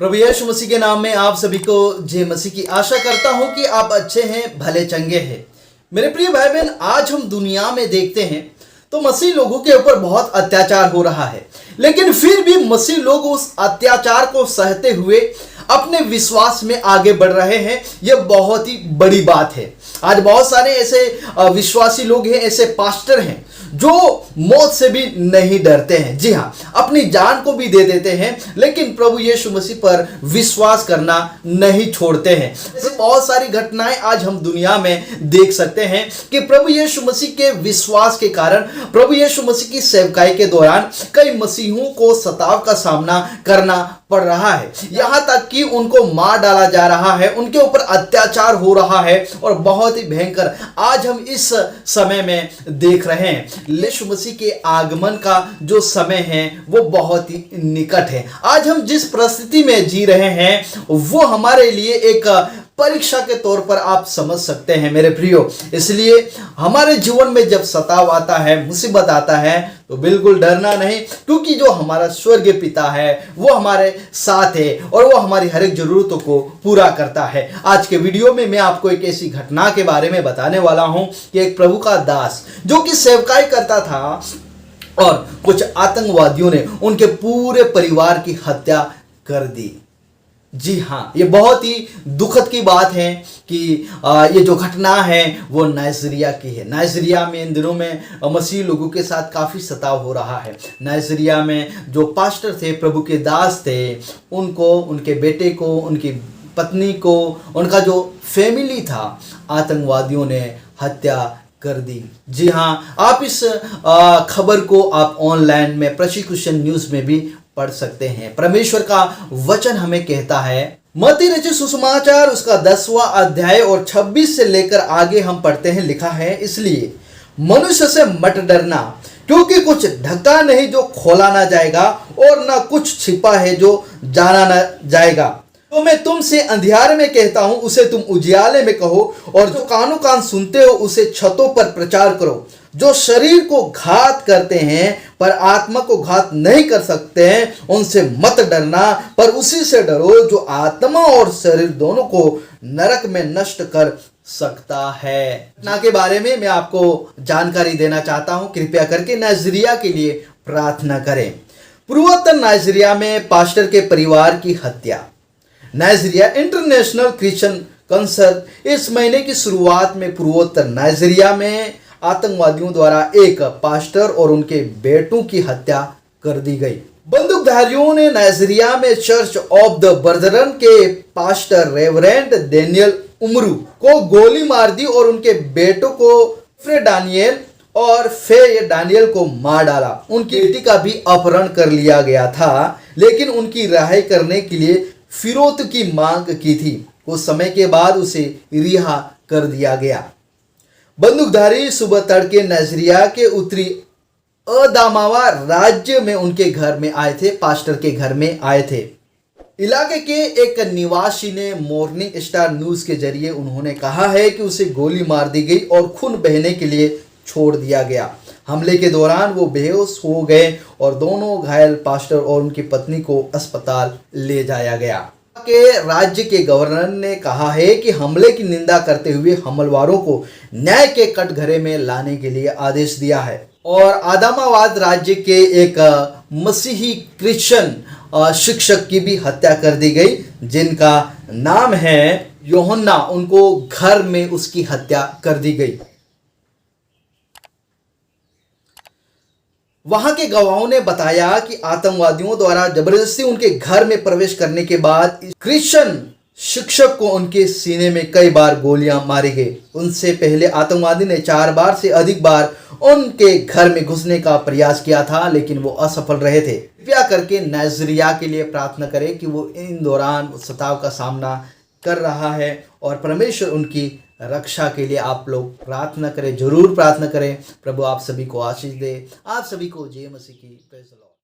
प्रभु यीशु मसीह के नाम में आप सभी को जय मसीह की। आशा करता हूं कि आप अच्छे हैं, भले चंगे हैं। मेरे प्रिय भाई बहन, आज हम दुनिया में देखते हैं तो मसीह लोगों के ऊपर बहुत अत्याचार हो रहा है, लेकिन फिर भी मसीह लोग उस अत्याचार को सहते हुए अपने विश्वास में आगे बढ़ रहे हैं। यह बहुत ही बड़ी बात है। आज बहुत सारे ऐसे विश्वासी लोग हैं, ऐसे पास्टर हैं जो मौत से भी नहीं डरते हैं। जी हाँ, अपनी जान को भी दे देते हैं, लेकिन प्रभु यीशु मसीह पर विश्वास करना नहीं छोड़ते हैं। ऐसी बहुत सारी घटनाएं आज हम दुनिया में देख सकते हैं कि प्रभु यीशु मसीह के विश्वास के कारण, प्रभु यीशु मसीह की सेवकाई के दौरान कई मसीहों को सताव का सामना करना पड़ रहा है। यहाँ तक कि उनको मार डाला जा रहा है, उनके ऊपर अत्याचार हो रहा है और बहुत ही भयंकर आज हम इस समय में देख रहे हैं। यीशु मसीह के आगमन का जो समय है वो बहुत ही निकट है। आज हम जिस परिस्थिति में जी रहे हैं वो हमारे लिए एक परीक्षा के तौर पर आप समझ सकते हैं मेरे प्रियो। इसलिए हमारे जीवन में जब सताव आता है, मुसीबत आता है, तो बिल्कुल डरना नहीं, क्योंकि जो हमारा स्वर्गीय पिता है वो हमारे साथ है और वो हमारी हर एक जरूरतों को पूरा करता है। आज के वीडियो में मैं आपको एक ऐसी घटना के बारे में बताने वाला हूं कि एक प्रभु का दास जो कि सेवकाई करता था और कुछ आतंकवादियों ने उनके पूरे परिवार की हत्या कर दी। जी हाँ, ये बहुत ही दुखद की बात है कि ये जो घटना है वो नाइजीरिया की है। नाइजीरिया में इन दिनों में मसीह लोगों के साथ काफ़ी सताव हो रहा है। नाइजीरिया में जो पास्टर थे, प्रभु के दास थे, उनको, उनके बेटे को, उनकी पत्नी को, उनका जो फैमिली था, आतंकवादियों ने हत्या कर दी। जी हाँ, आप इस खबर को आप ऑनलाइन में प्रोसिक्यूशन न्यूज़ में भी पढ़ सकते हैं। परमेश्वर का वचन हमें कहता है, मत्ती रचित सुसमाचार उसका 10वां अध्याय और 26 से लेकर आगे हम पढ़ते हैं। लिखा है, इसलिए मनुष्य से मत डरना, क्योंकि कुछ ढका नहीं जो खोला ना जाएगा और ना कुछ छिपा है जो जाना ना जाएगा। तो मैं तुमसे अंधियारे में कहता हूं उसे तुम उजियाले में कहो, और जो कानों कान सुनते हो उसे छतों पर प्रचार करो। जो शरीर को घात करते हैं पर आत्मा को घात नहीं कर सकते हैं, उनसे मत डरना, पर उसी से डरो जो आत्मा और शरीर दोनों को नरक में नष्ट कर सकता है। घटना के बारे में मैं आपको जानकारी देना चाहता हूं। कृपया करके नाइजीरिया के लिए प्रार्थना करें। पूर्वोत्तर नाइजीरिया में पास्टर के परिवार की हत्या। नाइजीरिया इंटरनेशनल क्रिश्चियन काउंसिल इस महीने की शुरुआत में पूर्वोत्तर नाइजीरिया में आतंकवादियों द्वारा एक पास्टर और उनके बेटों की हत्या कर दी गई। बंदूकधारियों ने नाइजीरिया में चर्च ऑफ द ब्रदरन के पास्टर रेवरेंड डेनियल उमरू को गोली मार दी और उनके बेटों को फ्रे डानियल और फे डानियल को मार डाला। उनकी बेटी का भी अपहरण कर लिया गया था, लेकिन उनकी रिहाई करने के लिए फिरौती की मांग की थी। कुछ समय के बाद उसे रिहा कर दिया गया। बंदूकधारी सुबह तड़के नाइजीरिया के उत्तरी अदामावा राज्य में उनके घर में आए थे, पास्टर के घर में आए थे। इलाके के एक निवासी ने मॉर्निंग स्टार न्यूज़ के जरिए उन्होंने कहा है कि उसे गोली मार दी गई और खून बहने के लिए छोड़ दिया गया। हमले के दौरान वो बेहोश हो गए और दोनों घायल पास्टर और उनकी पत्नी को अस्पताल ले जाया गया। के राज्य के गवर्नर ने कहा है कि हमले की निंदा करते हुए हमलवारों को न्याय के कटघरे में लाने के लिए आदेश दिया है। और आदामाबाद राज्य के एक मसीही क्रिश्चियन शिक्षक की भी हत्या कर दी गई, जिनका नाम है यूहन्ना। उनको घर में उसकी हत्या कर दी गई। वहां के गवाहों ने बताया कि आतंकवादियों द्वारा जबरदस्ती उनके घर में प्रवेश करने के बाद क्रिश्चियन शिक्षक को उनके सीने में कई बार गोलियां मारी गई। उनसे पहले आतंकवादी ने 4 बार से अधिक बार उनके घर में घुसने का प्रयास किया था, लेकिन वो असफल रहे थे। कृपया करके नाइजीरिया के लिए प्रार्थना करें कि वो इन दौरान सताव का सामना कर रहा है और परमेश्वर उनकी रक्षा के लिए आप लोग प्रार्थना करें, जरूर प्रार्थना करें। प्रभु आप सभी को आशीष दे। आप सभी को जय मसीह की। Praise the Lord.